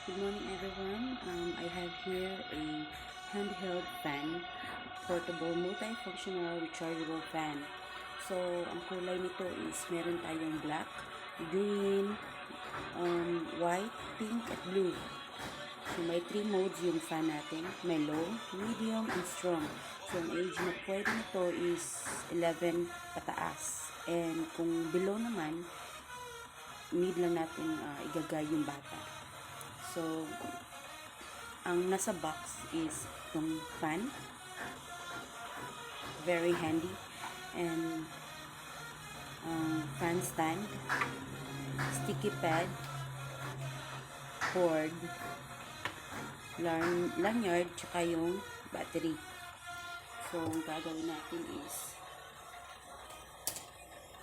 Good morning everyone. I have here a handheld fan, portable multifunctional rechargeable fan. So, ang kulay nito is meron tayong black, green, white, pink, at blue. So, may 3 modes yung fan natin. May low, medium, and strong. So, ang age na pwede nito is 11 pataas. And kung below naman, mid lang natin igagay yung bata. So, ang nasa box is itong fan. Very handy. And fan stand, sticky pad, cord, lanyard, tsaka yung battery. So, ang gagawin natin is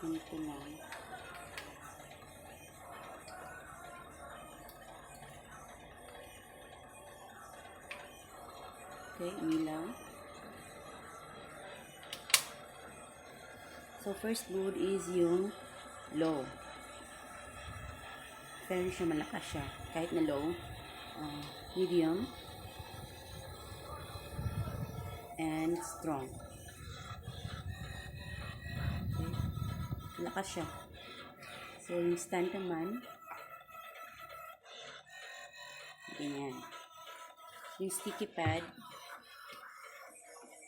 ganito lang. Okay, ilaw. So, first mode is yung low. Pero siya, malakas siya. Kahit na low. Medium. And strong. Okay. Malakas siya. So, yung stand naman. Ganyan. Yung sticky pad.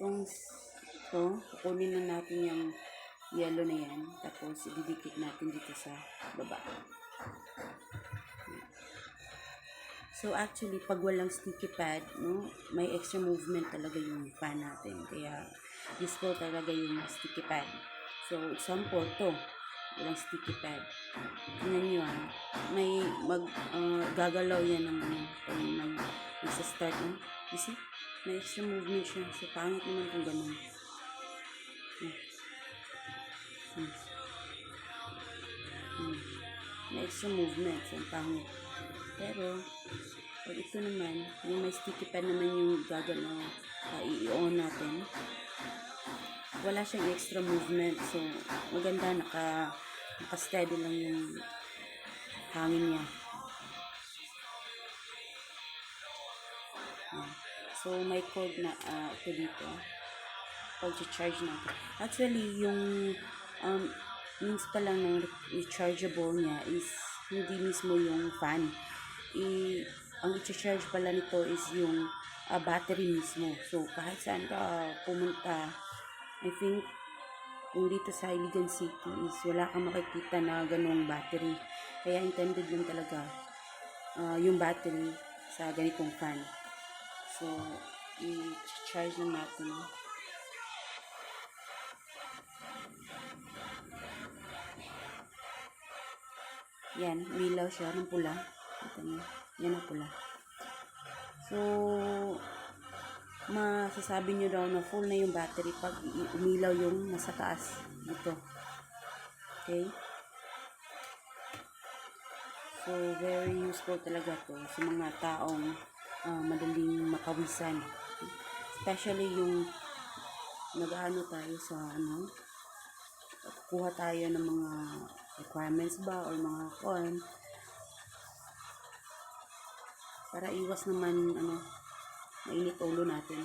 Ito, kukunin na natin yung yellow na yan. Tapos, ididikit natin dito sa baba. So, actually, pag walang sticky pad, no, may extra movement talaga yung fan natin. Kaya, useful talaga yung sticky pad. So, example, to. Walang sticky pad. Tingnan nyo, may gagalaw yan ng pag nagsa-start, no? You see? May extra movement siya. So, pangit naman kung ganun. May extra movement. So, pangit. Pero, pag ito naman, yung may sticky pad naman yung gagalaw, i-on natin. Wala siyang extra movement. So, maganda. Naka-steady lang yung hangin niya. So, may cord na ito dito. Pag-charge natin. Actually, yung means pa lang ng rechargeable niya is hindi mismo yung fan. Ang i-charge pala nito is yung battery mismo. So, kahit saan ka pumunta, I think, kung dito sa Iligan City is wala kang makikita na ganong battery. Kaya intended lang talaga yung battery sa ganitong fan. So, i-charge na natin. Yan, umilaw siya ng pula. Ito niyo, yan ang pula. So, masasabi nyo daw na full na yung battery pag umilaw yung nasa taas dito. Okay? So, very useful talaga to sa mga taong madaling makawisan. Especially yung nag-ano tayo sa kuha tayo ng mga requirements ba or mga form para iwas naman mainit ulo natin.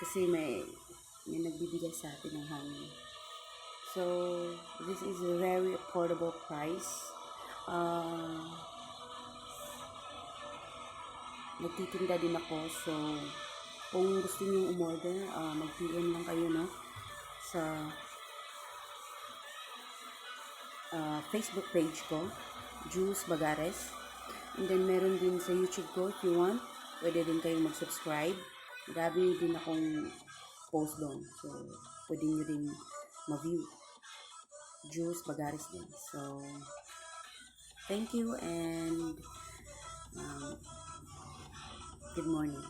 Kasi may nagbibigay sa atin ng hangin. So, this is a very affordable price. Nagtitinda din ako. So, kung gusto niyo umorder, mag-PM lang kayo, no? Sa Facebook page ko, Julz Bagares. And then, meron din sa YouTube ko, if you want, pwede din kayong mag-subscribe. Grabe din akong post doon. So, pwede nyo din ma-view. Julz Bagares din. So, thank you and good morning.